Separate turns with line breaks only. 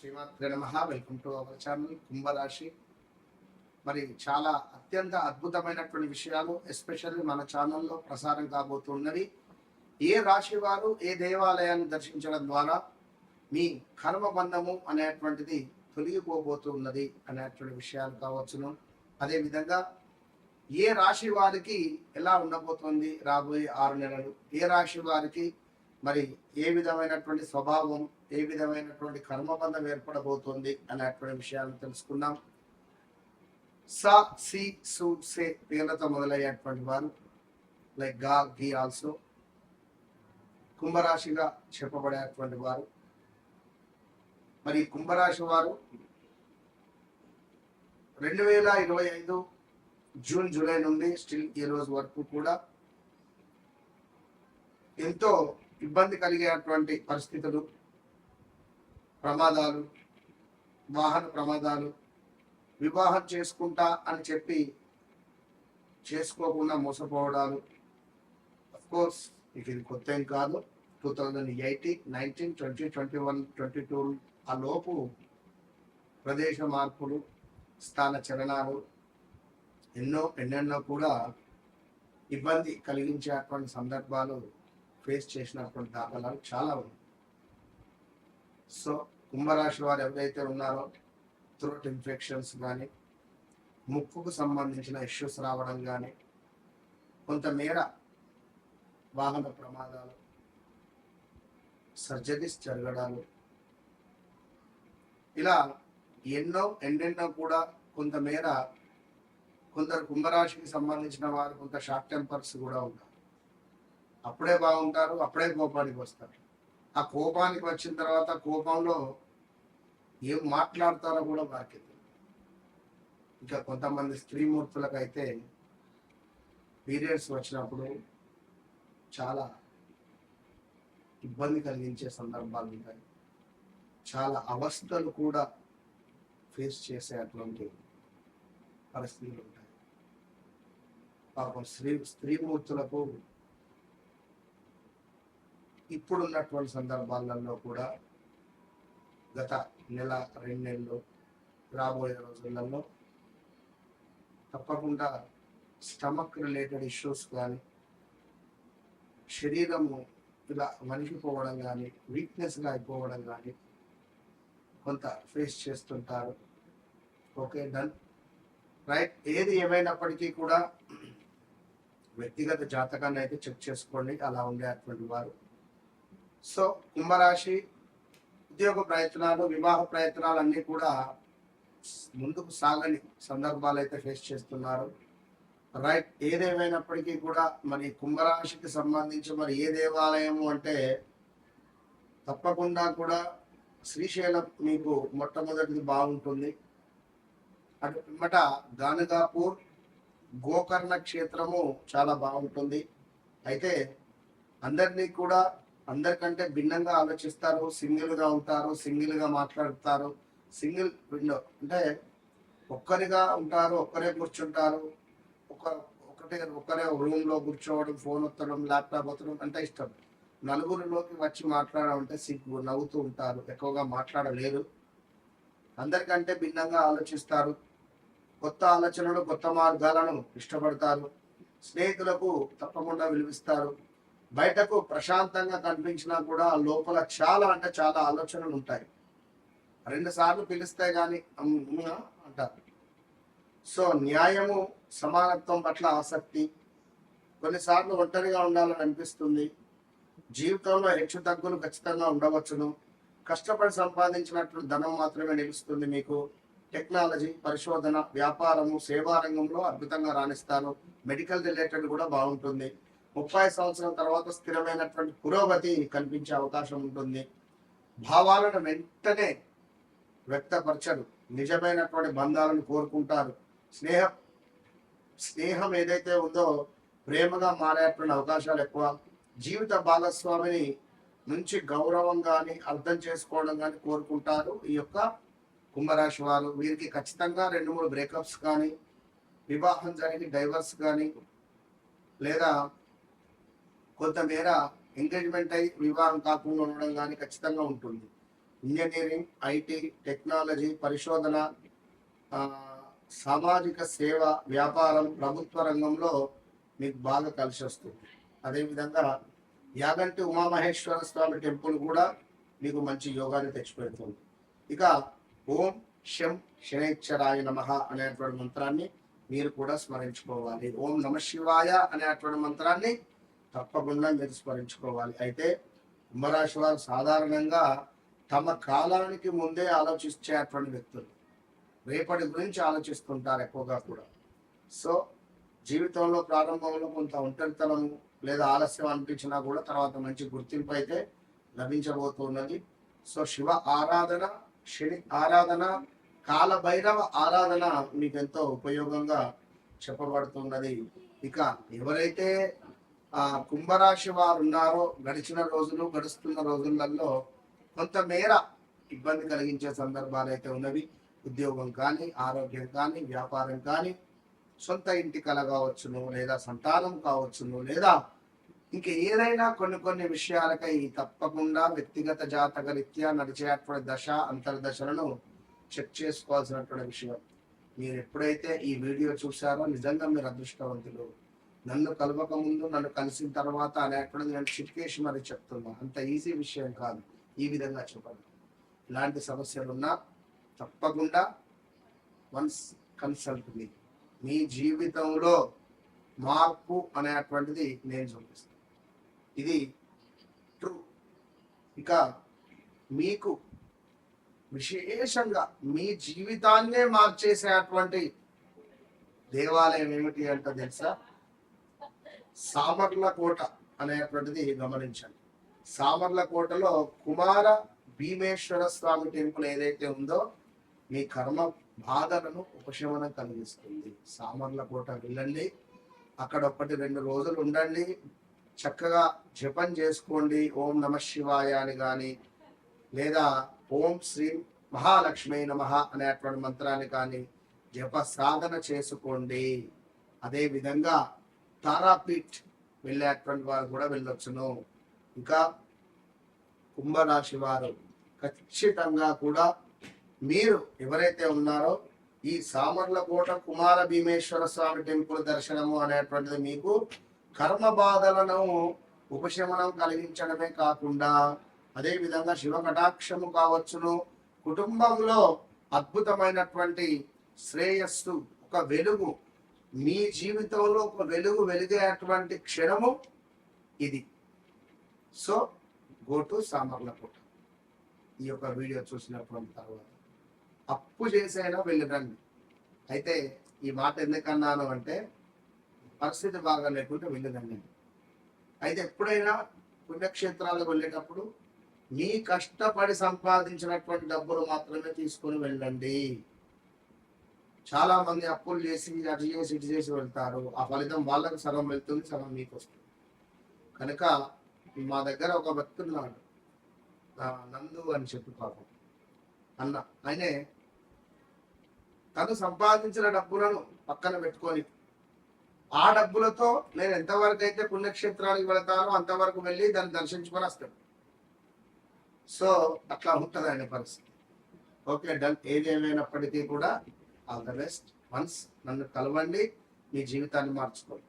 శ్రీమాత్రే నమః. Welcome to our channel కుంభరాశి. మరి చాలా అత్యంత అద్భుతమైనటువంటి విషయాలు ఎస్పెషల్లీ మన ఛానల్లో ప్రసారం కాబోతున్నది. ఏ రాశి వారు ఏ దేవాలయాన్ని దర్శించడం ద్వారా మీ కర్మబంధము అనేటువంటిది తొలగిపోబోతున్నది అనేటువంటి విషయాలు కావచ్చును. అదేవిధంగా ఏ రాశి వారికి ఎలా ఉండబోతుంది రాబోయే 6 నెలలు, ఏ రాశి వారికి మరి ఏ విధమైనటువంటి స్వభావం, ఏ విధమైనటువంటి కర్మబంధం ఏర్పడబోతోంది అనేటువంటి విషయాలను తెలుసుకుందాం. స సి సు సే పేర్లతో మొదలయ్యేటువంటి వారు లైక్ గా గి ఆల్సో కుంభరాశిగా చెప్పబడేటువంటి వారు. మరి కుంభరాశి వారు 2025 జూన్ జూలై నుండి స్టిల్ ఈ రోజు వరకు కూడా ఎంతో ఇబ్బంది కలిగేటువంటి పరిస్థితులు, ప్రమాదాలు, వాహన ప్రమాదాలు, వివాహం చేసుకుంటా అని చెప్పి చేసుకోకుండా మోసపోవడాలు. కోర్స్ ఇది కొత్త ఏం కాదు. 2018, 19, 20, 21, 22 ఆ లోపు ప్రదేశ మార్పులు, స్థాన చలనాలు ఎన్నెన్నో కూడా ఇబ్బంది కలిగించేటువంటి సందర్భాలు ఫేస్ చేసినటువంటి దాఖలాలు చాలా ఉన్నాయి. సో కుంభరాశి వారు ఎవరైతే ఉన్నారో థ్రోట్ ఇన్ఫెక్షన్స్ కానీ, ముక్కుకు సంబంధించిన ఇష్యూస్ రావడం కానీ, కొంతమేర వాహన ప్రమాదాలు, సర్జరీస్ జరగడాలు, ఇలా ఎన్నెన్నో కూడా కొంతమేర కొందరు కుంభరాశికి సంబంధించిన వారు కొంత షార్ట్ టెంపర్స్ కూడా ఉంటారు. అప్పుడే బాగుంటారు, అప్పుడే కోపానికి వస్తారు. ఆ కోపానికి వచ్చిన తర్వాత కోపంలో ఏం మాట్లాడతారో కూడా బాధ్యత. ఇంకా కొంతమంది స్త్రీమూర్తులకు అయితే పీరియడ్స్ వచ్చినప్పుడు చాలా ఇబ్బంది కలిగించే సందర్భాలు ఉంటాయి. చాలా అవస్థలు కూడా ఫేస్ చేసే అటువంటి పరిస్థితులు ఉంటాయి. పాపం స్త్రీమూర్తులకు ఇప్పుడున్నటువంటి సందర్భాలలో కూడా గత నెల 2 నెలలు రాబోయే రోజులలో తప్పకుండా స్టమక్ రిలేటెడ్ ఇష్యూస్ కానీ, శరీరము ఇలా వణికిపోవడం కానీ, వీక్నెస్గా అయిపోవడం కానీ కొంత ఫేస్ చేస్తుంటారు. Okay, done, right. ఏది ఏమైనప్పటికీ కూడా వ్యక్తిగత జాతకాన్ని అయితే చెక్ చేసుకోండి, అలా ఉండేటువంటి వారు. సో కుంభరాశి ఉద్యోగ ప్రయత్నాలు, వివాహ ప్రయత్నాలు అన్నీ కూడా ముందుకు సాగని సందర్భాలు అయితే ఫేస్ చేస్తున్నారు. రైట్, ఏదేమైనప్పటికీ కూడా మరి కుంభరాశికి సంబంధించి మరి ఏ దేవాలయము అంటే తప్పకుండా కూడా శ్రీశైలం మీకు మొట్టమొదటిది బాగుంటుంది. అటు పిమ్మట గానగాపూర్, గోకర్ణ క్షేత్రము చాలా బాగుంటుంది. అయితే అందరికంటే భిన్నంగా ఆలోచిస్తారు, సింగిల్గా ఉంటారు, సింగిల్గా మాట్లాడతారు. సింగిల్ విండో అంటే ఒక్కరిగా ఉంటారు, ఒక్కరే కూర్చుంటారు, ఒక్కరే రూమ్లో కూర్చోవడం, ఫోన్ ఒత్తడం, ల్యాప్టాప్ ఒత్తడం అంటే ఇష్టం. నలుగురిలోకి వచ్చి మాట్లాడడం అంటే సిగ్గు, నవ్వుతూ ఉంటారు, ఎక్కువగా మాట్లాడలేరు. అందరికంటే భిన్నంగా ఆలోచిస్తారు, కొత్త ఆలోచనలు, కొత్త మార్గాలను ఇష్టపడతారు. స్నేహితులకు తప్పకుండా విలువిస్తారు. బయటకు ప్రశాంతంగా కనిపించినా కూడా లోపల చాలా ఆలోచనలు ఉంటాయి. 2 సార్లు పిలిస్తే గాని అంటారు. సో న్యాయము, సమానత్వం పట్ల ఆసక్తి, కొన్నిసార్లు ఒంటరిగా ఉండాలని అనిపిస్తుంది. జీవితంలో హెచ్చు తగ్గులు ఖచ్చితంగా ఉండవచ్చును. కష్టపడి సంపాదించినటువంటి ధనం మాత్రమే నిలుస్తుంది మీకు. టెక్నాలజీ, పరిశోధన, వ్యాపారము, సేవా రంగంలో అద్భుతంగా రాణిస్తారు. మెడికల్ రిలేటెడ్ కూడా బాగుంటుంది. 30 సంవత్సరాల తర్వాత స్థిరమైనటువంటి పురోగతి కనిపించే అవకాశం ఉంటుంది. భావాలను వెంటనే వ్యక్తపరచరు, నిజమైనటువంటి బంధాలను కోరుకుంటారు. స్నేహం ఏదైతే ఉందో ప్రేమగా మారేటువంటి అవకాశాలు ఎక్కువ. జీవిత భాగస్వామిని నుంచి గౌరవం కానీ, అర్థం చేసుకోవడం కానీ కోరుకుంటారు ఈ యొక్క కుంభరాశి వారు. వీరికి ఖచ్చితంగా 2-3 బ్రేకప్స్ కానీ, వివాహం జరిగి డైవర్స్ కానీ, లేదా కొంతమేర ఎంగేజ్మెంట్ అయి వివాహం కాకుండా ఉండడం కానీ ఖచ్చితంగా ఉంటుంది. ఇంజనీరింగ్, ఐటీ, టెక్నాలజీ, పరిశోధన, ఆ, సామాజిక సేవ, వ్యాపారం, ప్రభుత్వ రంగంలో మీకు బాగా కలిసి వస్తుంది. అదేవిధంగా యాగంటి ఉమామహేశ్వర స్వామి టెంపుల్ కూడా మీకు మంచి యోగాన్ని తెచ్చిపెడుతుంది. ఇక ఓం శం శనైశ్చరాయ నమః అనేటువంటి మంత్రాన్ని మీరు కూడా స్మరించుకోవాలి. ఓం నమ శివాయ అనేటువంటి మంత్రాన్ని తప్పకుండా మీరు స్మరించుకోవాలి. అయితే కుంభరాశి వారు సాధారణంగా తమ కాలానికి ముందే ఆలోచించేటువంటి వ్యక్తులు, రేపటి గురించి ఆలోచిస్తుంటారు ఎక్కువగా కూడా. సో జీవితంలో ప్రారంభంలో కొంత ఒంటరితనము లేదా ఆలస్యం అనిపించినా కూడా తర్వాత మంచి గుర్తింపు అయితే లభించబోతున్నది. సో శివ ఆరాధన, శని ఆరాధన, కాలభైరవ ఆరాధన మీకు ఎంతో ఉపయోగంగా చెప్పబడుతున్నది. ఇక ఎవరైతే కుంభరాశి వారు ఉన్నారో గడుస్తున్న రోజులలో కొంతమేర ఇబ్బంది కలిగించే సందర్భాలు అయితే ఉన్నవి. ఉద్యోగం కానీ, ఆరోగ్యం కానీ, వ్యాపారం కానీ, సొంత ఇంటి కల కావచ్చును, లేదా సంతానం కావచ్చును, లేదా ఇంక ఏదైనా కొన్ని విషయాలకై తప్పకుండా వ్యక్తిగత జాతక రీత్యా నడిచేటువంటి దశ అంతర్దశలను చెక్ చేసుకోవాల్సినటువంటి విషయం. మీరు ఎప్పుడైతే ఈ వీడియో చూసారో నిజంగా మీరు అదృష్టవంతులు. నన్ను కలవక ముందు, నన్ను కలిసిన తర్వాత అనేటువంటిది నేను చిట్కేసి మరి చెప్తున్నా. అంత ఈజీ విషయం కాదు ఈ విధంగా చెప్పడం. ఇలాంటి సమస్యలున్నా తప్పకుండా వన్స్ కన్సల్ట్ మీ జీవితంలో మార్పు అనేటువంటిది నేను చూపిస్తాను. ఇది ట్రూ. ఇక మీకు విశేషంగా మీ జీవితాన్నే మార్చేసేటువంటి దేవాలయం ఏమిటి అంటే తెలుసా? సామర్లకోట అనేటువంటిది గమనించండి. సామర్లకోటలో కుమార భీమేశ్వర స్వామి టెంపుల్ ఏదైతే ఉందో మీ కర్మ బాధలను ఉపశమనం కలిగిస్తుంది. సామర్లకోట వెళ్ళండి, అక్కడ 1-2 రోజులు ఉండండి, చక్కగా జపం చేసుకోండి. ఓం నమ శివాయ అని కానీ, లేదా ఓం శ్రీ మహాలక్ష్మీ నమః అనేటువంటి మంత్రాన్ని కానీ జప సాధన చేసుకోండి. అదేవిధంగా తారాపీఠ్ వెళ్ళేటువంటి వారు కూడా వెళ్ళొచ్చును. ఇంకా కుంభరాశి వారు ఖచ్చితంగా కూడా మీరు ఎవరైతే ఉన్నారో ఈ సామర్లకోట కుమార భీమేశ్వర స్వామి టెంపుల్ దర్శనము అనేటువంటిది మీకు కర్మ బాధలను ఉపశమనం కలిగించడమే కాకుండా అదేవిధంగా శివ కటాక్షము కావచ్చును, కుటుంబంలో అద్భుతమైనటువంటి శ్రేయస్సు, ఒక వెలుగు, మీ జీవితంలో ఒక వెలుగు వెలిగేటువంటి క్షణము ఇది. So go to Samarlakota. ఈ యొక్క వీడియో చూసినటువంటి తర్వాత అప్పు చేసైనా వెళ్ళరండి. అయితే ఈ మాట ఎందుకన్నాను అంటే పరిస్థితి బాగా లేకుంటే వెళ్ళదండి. అయితే ఎప్పుడైనా పుణ్యక్షేత్రాలకు వెళ్ళేటప్పుడు మీ కష్టపడి సంపాదించినటువంటి డబ్బులు మాత్రమే తీసుకొని వెళ్ళండి. చాలా మంది అప్పులు చేసి అటు చేసి ఇటు చేసి వెళ్తారు. ఆ ఫలితం వాళ్ళకు సగం వెళ్తుంది, సగం మీకు వస్తుంది. కనుక మా దగ్గర ఒక వ్యక్తి ఉన్నాడు, నందు అని చెప్పి పాపం అన్న. ఆయనే తను సంపాదించిన డబ్బులను పక్కన పెట్టుకొని ఆ డబ్బులతో నేను ఎంతవరకు అయితే పుణ్యక్షేత్రానికి వెళతానో అంతవరకు వెళ్ళి దాన్ని దర్శించుకొని వస్తాడు. సో అట్లా ఉంటుంది ఆయన పరిస్థితి. Okay done. ఏది ఏమైనప్పటికీ కూడా ఆల్ ద బెస్ట్. వన్స్ నన్ను కలవండి, మీ జీవితాన్ని మార్చుకోండి.